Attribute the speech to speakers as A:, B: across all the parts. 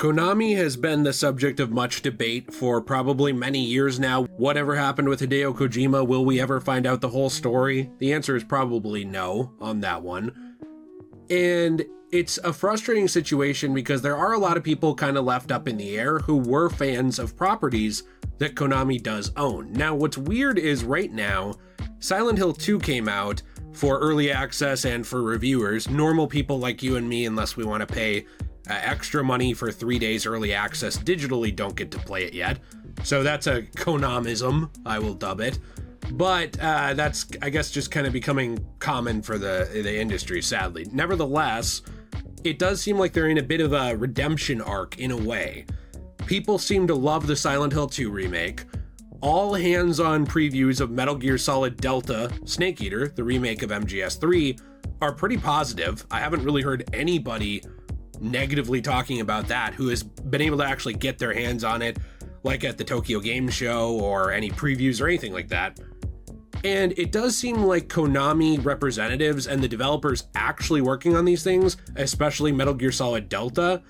A: Konami has been the subject of much debate for probably many years now. Whatever happened with Hideo Kojima? Will we ever find out the whole story? The answer is probably no on that one. And it's a frustrating situation because there are a lot of people kind of left up in the air who were fans of properties that Konami does own. Now, what's weird is right now, Silent Hill 2 came out for early access and for reviewers. Normal people like you and me, unless we want to pay extra money for 3 days early access digitally, don't get to play it yet. So that's a Konamism, I will dub it. But that's, I guess, just kind of becoming common for the industry, sadly. Nevertheless, it does seem like they're in a bit of a redemption arc in a way. People seem to love the Silent Hill 2 remake. All hands-on previews of Metal Gear Solid Delta Snake Eater, the remake of MGS3, are pretty positive. I haven't really heard anybody negatively talking about that who has been able to actually get their hands on it, like at the Tokyo Game Show or any previews or anything like that. And it does seem like Konami representatives and the developers actually working on these things, especially Metal Gear Solid Delta,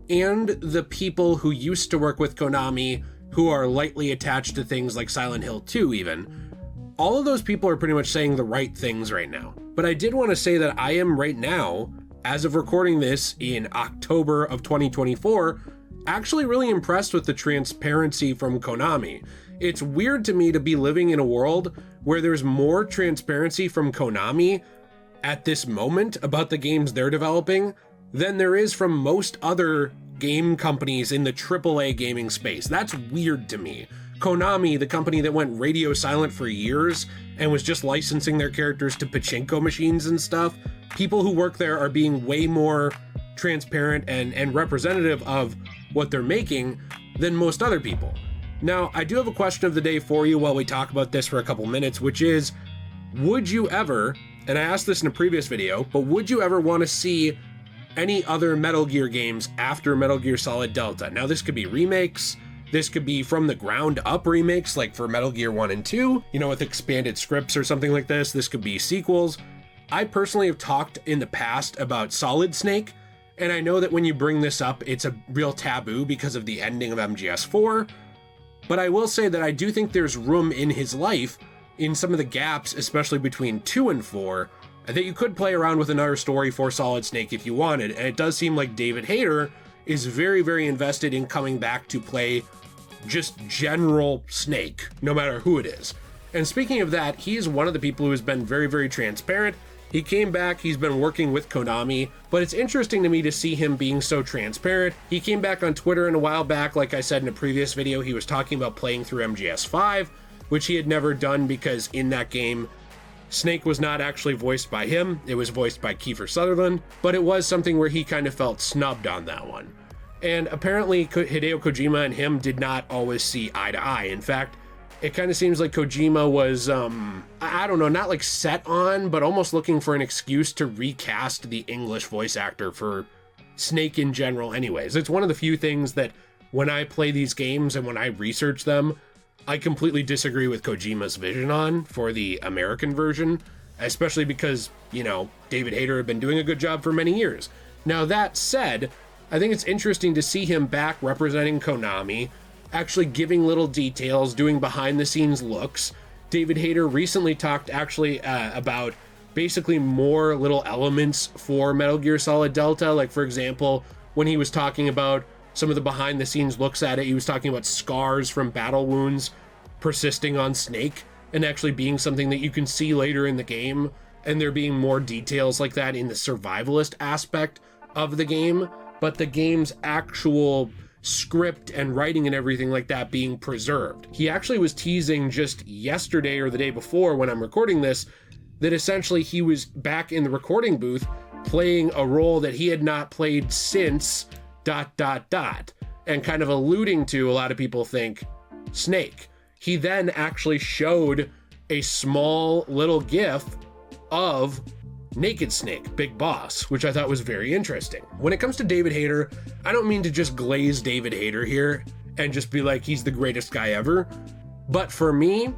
A: and the people who used to work with Konami who are lightly attached to things like Silent Hill 2 even, all of those people are pretty much saying the right things right now. But I did want to say that I am right now, as of recording this in October of 2024, actually really impressed with the transparency from Konami. It's weird to me to be living in a world where there's more transparency from Konami at this moment about the games they're developing than there is from most other game companies in the AAA gaming space. That's weird to me. Konami, the company that went radio silent for years and was just licensing their characters to pachinko machines and stuff, people who work there are being way more transparent and representative of what they're making than most other people. Now, I do have a question of the day for you while we talk about this for a couple minutes, which is, would you ever, and I asked this in a previous video, but would you ever want to see any other Metal Gear games after Metal Gear Solid Delta? Now, this could be remakes, this could be from the ground up remakes, like for Metal Gear 1 and 2, you know, with expanded scripts or something like this. This could be sequels. I personally have talked in the past about Solid Snake, and I know that when you bring this up, it's a real taboo because of the ending of MGS4, but I will say that I do think there's room in his life, in some of the gaps, especially between 2 and 4, that you could play around with another story for Solid Snake if you wanted, and it does seem like David Hayter is very, very invested in coming back to play just general Snake, no matter who it is. And speaking of that, he is one of the people who has been very, very transparent. He came back, he's been working with Konami, but it's interesting to me to see him being so transparent. He came back on Twitter in a while back, like I said in a previous video, he was talking about playing through MGS5, which he had never done because in that game, Snake was not actually voiced by him, it was voiced by Kiefer Sutherland, but it was something where he kind of felt snubbed on that one. And apparently Hideo Kojima and him did not always see eye to eye. In fact, it kind of seems like Kojima was, I don't know, not like set on, but almost looking for an excuse to recast the English voice actor for Snake in general anyways. It's one of the few things that when I play these games and when I research them, I completely disagree with Kojima's vision on for the American version, especially because, you know, David Hayter had been doing a good job for many years. Now, that said, I think it's interesting to see him back representing Konami, actually giving little details, doing behind-the-scenes looks. David Hayter recently talked actually about basically more little elements for Metal Gear Solid Delta, like, for example, when he was talking about some of the behind-the-scenes looks at it, he was talking about scars from battle wounds persisting on Snake and actually being something that you can see later in the game, and there being more details like that in the survivalist aspect of the game, but the game's actual script and writing and everything like that being preserved. He actually was teasing just yesterday or the day before when I'm recording this, that essentially he was back in the recording booth playing a role that he had not played since ... and kind of alluding to, a lot of people think, Snake. He then actually showed a small little gif of Naked Snake, Big Boss, which I thought was very interesting. When it comes to David Hayter, I don't mean to just glaze David Hayter here and just be like, he's the greatest guy ever. But for me,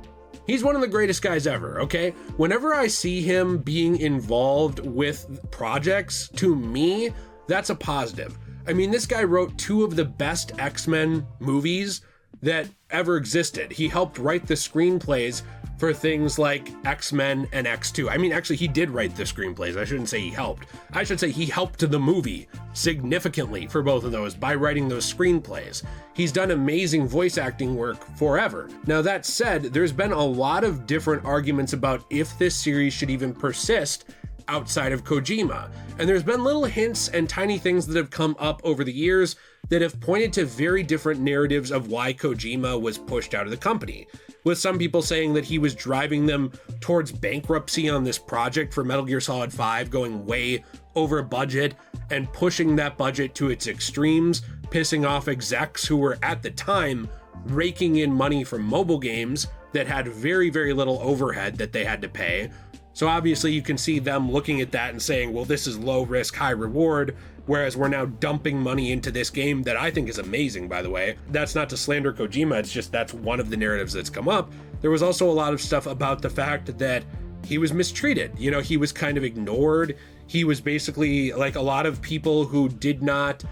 A: he's one of the greatest guys ever, okay? Whenever I see him being involved with projects, to me, that's a positive. I mean, this guy wrote 2 of the best X-Men movies that ever existed. He helped write the screenplays for things like X-Men and X2. I mean, actually, he did write the screenplays. I shouldn't say he helped. I should say he helped the movie significantly for both of those by writing those screenplays. He's done amazing voice acting work forever. Now, that said, there's been a lot of different arguments about if this series should even persist outside of Kojima. And there's been little hints and tiny things that have come up over the years that have pointed to very different narratives of why Kojima was pushed out of the company, with some people saying that he was driving them towards bankruptcy on this project for Metal Gear Solid 5, going way over budget and pushing that budget to its extremes, pissing off execs who were at the time raking in money from mobile games that had very, very little overhead that they had to pay. So obviously you can see them looking at that and saying, well, this is low risk, high reward, whereas we're now dumping money into this game that I think is amazing, by the way. That's not to slander Kojima, it's just that's one of the narratives that's come up. There was also a lot of stuff about the fact that he was mistreated. You know, he was kind of ignored. He was basically like a lot of people who did not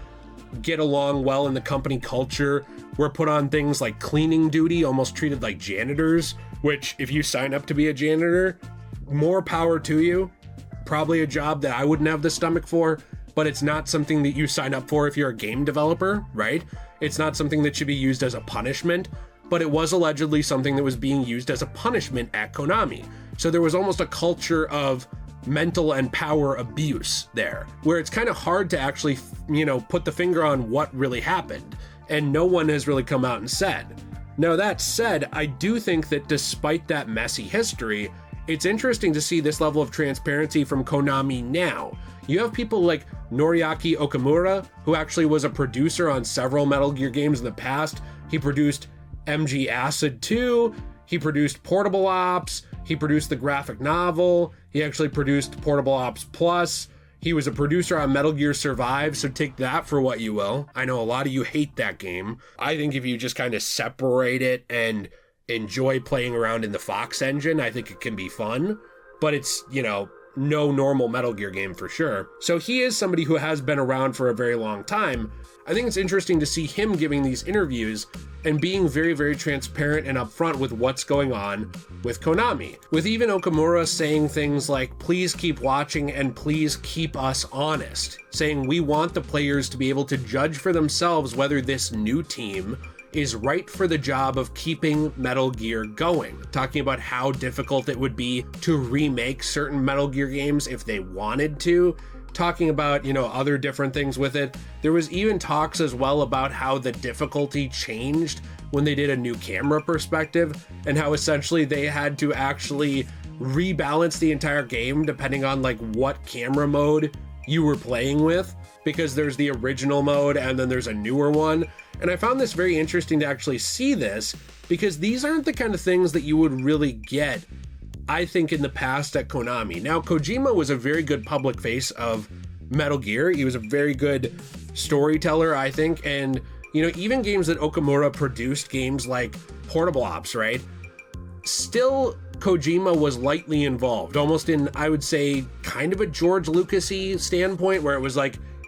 A: get along well in the company culture were put on things like cleaning duty, almost treated like janitors, which if you sign up to be a janitor, more power to you. Probably a job that I wouldn't have the stomach for, but it's not something that you sign up for if you're a game developer, right? It's not something that should be used as a punishment, but it was allegedly something that was being used as a punishment at Konami. So there was almost a culture of mental and power abuse there, where it's kind of hard to actually, put the finger on what really happened. And no one has really come out and said. Now, that said, I do think that despite that messy history, it's interesting to see this level of transparency from Konami now. You have people like Noriaki Okamura, who actually was a producer on several Metal Gear games in the past. He produced MG Acid 2, he produced Portable Ops, he produced the graphic novel, he actually produced Portable Ops Plus. He was a producer on Metal Gear Survive, so take that for what you will. I know a lot of you hate that game. I think if you just kind of separate it and enjoy playing around in the Fox engine, I think it can be fun, but it's, no normal Metal Gear game for sure. So he is somebody who has been around for a very long time. I think it's interesting to see him giving these interviews and being very, very transparent and upfront with what's going on with Konami. With even Okamura saying things like, please keep watching and please keep us honest, saying we want the players to be able to judge for themselves whether this new team is right for the job of keeping Metal Gear going. Talking about how difficult it would be to remake certain Metal Gear games if they wanted to. Talking about, other different things with it. There was even talks as well about how the difficulty changed when they did a new camera perspective and how essentially they had to actually rebalance the entire game depending on what camera mode you were playing with, because there's the original mode and then there's a newer one. And I found this very interesting to actually see this, because these aren't the kind of things that you would really get, I think, in the past at Konami. Now, Kojima was a very good public face of Metal Gear. He was a very good storyteller, I think. And, even games that Okamura produced, games like Portable Ops, right? Still, Kojima was lightly involved, almost in, I would say, kind of a George Lucas-y standpoint, where it was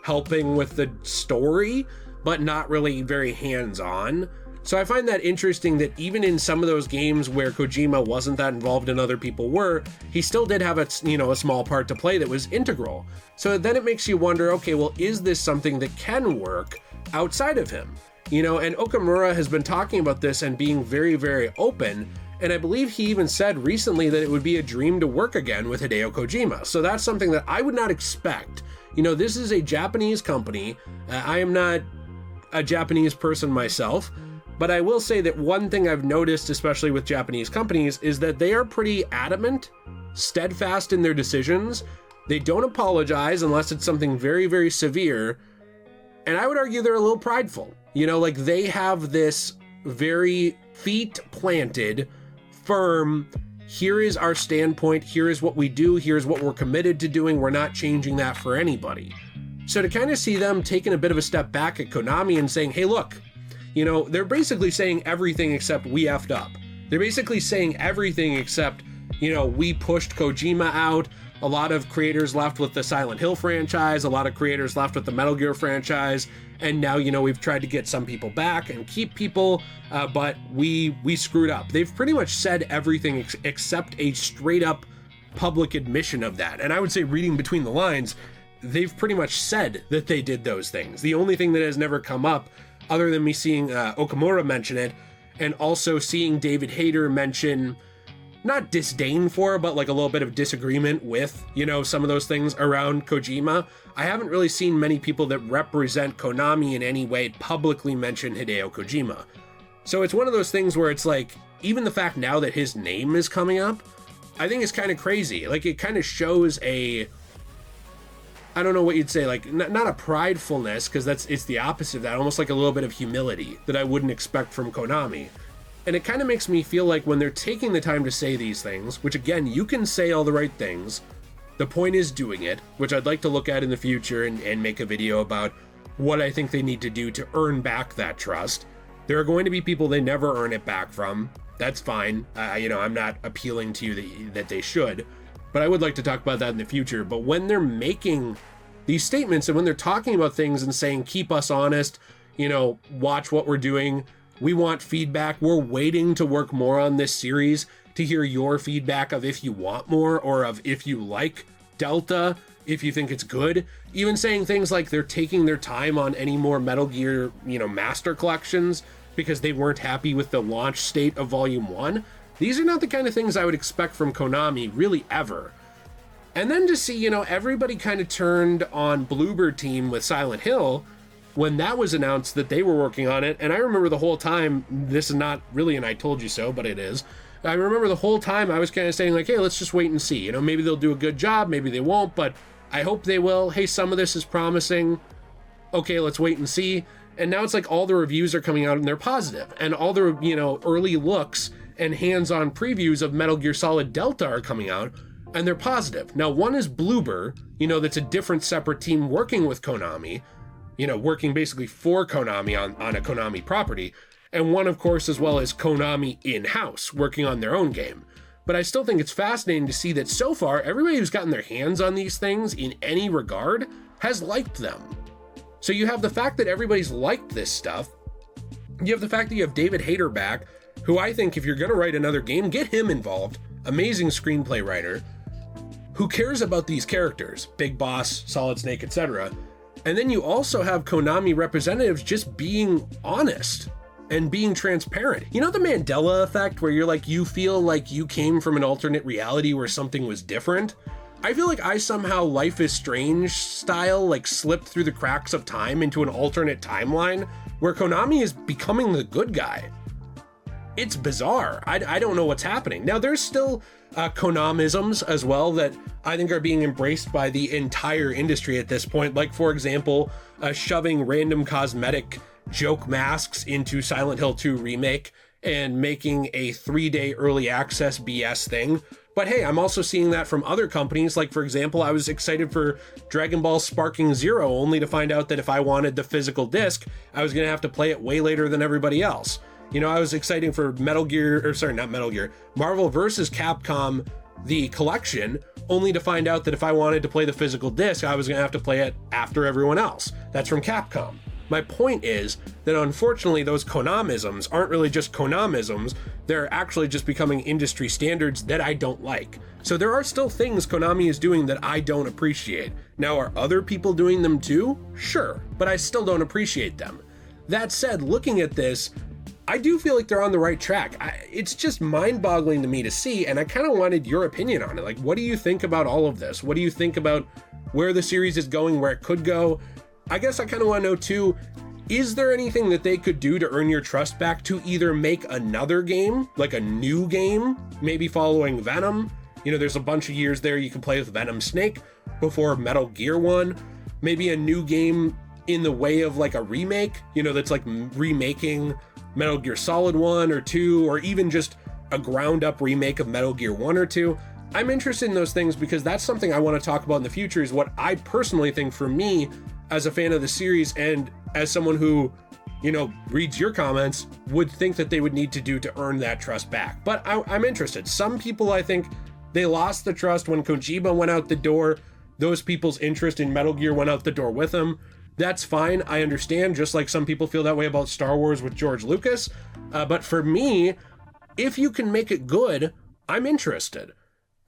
A: helping with the story, but not really very hands-on. So I find that interesting that even in some of those games where Kojima wasn't that involved and other people were, he still did have a small part to play that was integral. So then it makes you wonder, okay, well, is this something that can work outside of him? And Okamura has been talking about this and being very, very open. And I believe he even said recently that it would be a dream to work again with Hideo Kojima. So that's something that I would not expect. This is a Japanese company. I am not a Japanese person myself, but I will say that one thing I've noticed, especially with Japanese companies, is that they are pretty adamant, steadfast in their decisions. They don't apologize unless it's something very, very severe. And I would argue they're a little prideful. They have this very feet planted, firm, here is our standpoint, here is what we do, here's what we're committed to doing, we're not changing that for anybody. So to kind of see them taking a bit of a step back at Konami and saying, hey, look, they're basically saying everything except we effed up. They're basically saying everything except, we pushed Kojima out, a lot of creators left with the Silent Hill franchise, a lot of creators left with the Metal Gear franchise, and now, you know, we've tried to get some people back and keep people, but we screwed up. They've pretty much said everything except a straight up public admission of that. And I would say, reading between the lines, they've pretty much said that they did those things. The only thing that has never come up, other than me seeing Okamura mention it, and also seeing David Hayter mention, not disdain for, but like a little bit of disagreement with, you know, some of those things around Kojima, I haven't really seen many people that represent Konami in any way publicly mention Hideo Kojima. So it's one of those things where it's like, even the fact now that his name is coming up, I think it's kind of crazy. Like, it kind of shows a, I don't know what you'd say, like, not a pridefulness, because it's the opposite of that, almost like a little bit of humility that I wouldn't expect from Konami. And it kind of makes me feel like when they're taking the time to say these things, which again, you can say all the right things, the point is doing it, which I'd like to look at in the future and make a video about what I think they need to do to earn back that trust. There are going to be people they never earn it back from. That's fine. You know, I'm not appealing to you that they should, but I would like to talk about that in the future. But when they're making these statements and when they're talking about things and saying, keep us honest, you know, watch what we're doing, we want feedback, we're waiting to work more on this series to hear your feedback of if you want more or of if you like Delta, if you think it's good. Even saying things like they're taking their time on any more Metal Gear, you know, Master Collections because they weren't happy with the launch state of Volume 1. These are not the kind of things I would expect from Konami, really, ever. And then to see, you know, everybody kind of turned on Bluebird Team with Silent Hill when that was announced that they were working on it. And I remember the whole time, this is not really an I told you so, but it is. I remember the whole time I was kind of saying like, hey, let's just wait and see. You know, maybe they'll do a good job, maybe they won't, but I hope they will. Hey, some of this is promising. Okay, let's wait and see. And now it's like all the reviews are coming out and they're positive. And all the, you know, early looks and hands-on previews of Metal Gear Solid Delta are coming out and they're positive. Now, one is Bloober, you know, that's a different separate team working with Konami, you know, working basically for Konami on a Konami property. And one, of course, as well as Konami in-house, working on their own game. But I still think it's fascinating to see that so far, everybody who's gotten their hands on these things in any regard has liked them. So you have the fact that everybody's liked this stuff. You have the fact that you have David Hayter back, who I think if you're going to write another game, get him involved. Amazing screenplay writer who cares about these characters, Big Boss, Solid Snake, etc. And then you also have Konami representatives just being honest and being transparent. You know the Mandela effect where you're like, you feel like you came from an alternate reality where something was different? I feel like I somehow Life is Strange style like slipped through the cracks of time into an alternate timeline where Konami is becoming the good guy. It's bizarre. I don't know what's happening. Now there's still Konamisms as well that I think are being embraced by the entire industry at this point. Like, for example, shoving random cosmetic joke masks into Silent Hill 2 Remake and making a 3-day early access BS thing. But hey, I'm also seeing that from other companies. Like, for example, I was excited for Dragon Ball Sparking Zero, only to find out that if I wanted the physical disc, I was going to have to play it way later than everybody else. You know, I was excited for Marvel vs. Capcom, the collection, only to find out that if I wanted to play the physical disc, I was going to have to play it after everyone else. That's from Capcom. My point is that unfortunately those Konamisms aren't really just Konamisms, they're actually just becoming industry standards that I don't like. So there are still things Konami is doing that I don't appreciate. Now, are other people doing them too? Sure, but I still don't appreciate them. That said, looking at this, I do feel like they're on the right track. It's just mind-boggling to me to see, and I kind of wanted your opinion on it. Like, what do you think about all of this? What do you think about where the series is going, where it could go? I guess I kind of want to know too, is there anything that they could do to earn your trust back to either make another game, like a new game, maybe following Venom? You know, there's a bunch of years there you can play with Venom Snake before Metal Gear 1. Maybe a new game in the way of like a remake, you know, that's like remaking Metal Gear Solid 1 or 2, or even just a ground up remake of Metal Gear 1 or 2. I'm interested in those things because that's something I want to talk about in the future, is what I personally think for me as a fan of the series and as someone who, you know, reads your comments, would think that they would need to do to earn that trust back. But I'm interested. Some people, I think They lost the trust when Kojima went out the door. Those people's interest in Metal Gear went out the door with him. That's fine, I understand, just like some people feel that way about Star Wars with George Lucas. But for me, if you can make it good, I'm interested.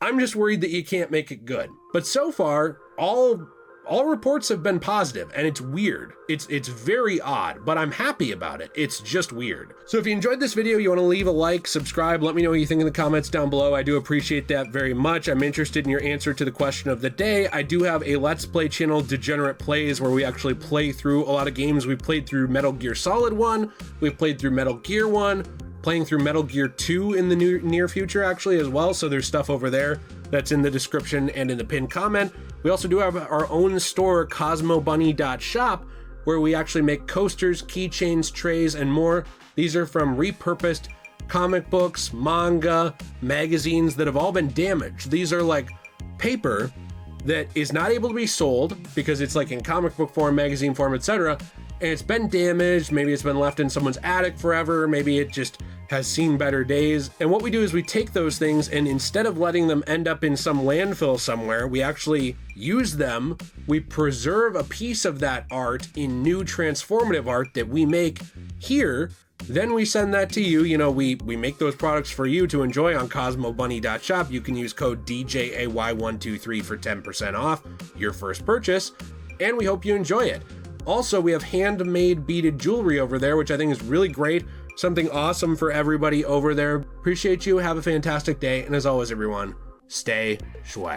A: I'm just worried that you can't make it good. But so far, all reports have been positive, and it's weird. It's very odd, but I'm happy about it. It's just weird. So if you enjoyed this video, you want to leave a like, subscribe, let me know what you think in the comments down below. I do appreciate that very much. I'm interested in your answer to the question of the day. I do have a Let's Play channel, Degenerate Plays, where we actually play through a lot of games. We played through Metal Gear Solid 1, we've played through Metal Gear 1, playing through Metal Gear 2 in the near future actually as well, so there's stuff over there that's in the description and in the pinned comment. We also do have our own store, cosmobunny.shop, where we actually make coasters, keychains, trays, and more. These are from repurposed comic books, manga, magazines that have all been damaged. These are like paper that is not able to be sold because it's like in comic book form, magazine form, etc. And it's been damaged, maybe it's been left in someone's attic forever, maybe it just has seen better days. And what we do is we take those things and instead of letting them end up in some landfill somewhere, we actually use them, we preserve a piece of that art in new transformative art that we make here. Then we send that to you. You know, we make those products for you to enjoy on cosmobunny.shop. You can use code DJAY123 for 10% off your first purchase, and we hope you enjoy it. Also, we have handmade beaded jewelry over there, which I think is really great. Something awesome for everybody over there. Appreciate you. Have a fantastic day. And as always, everyone, stay shui.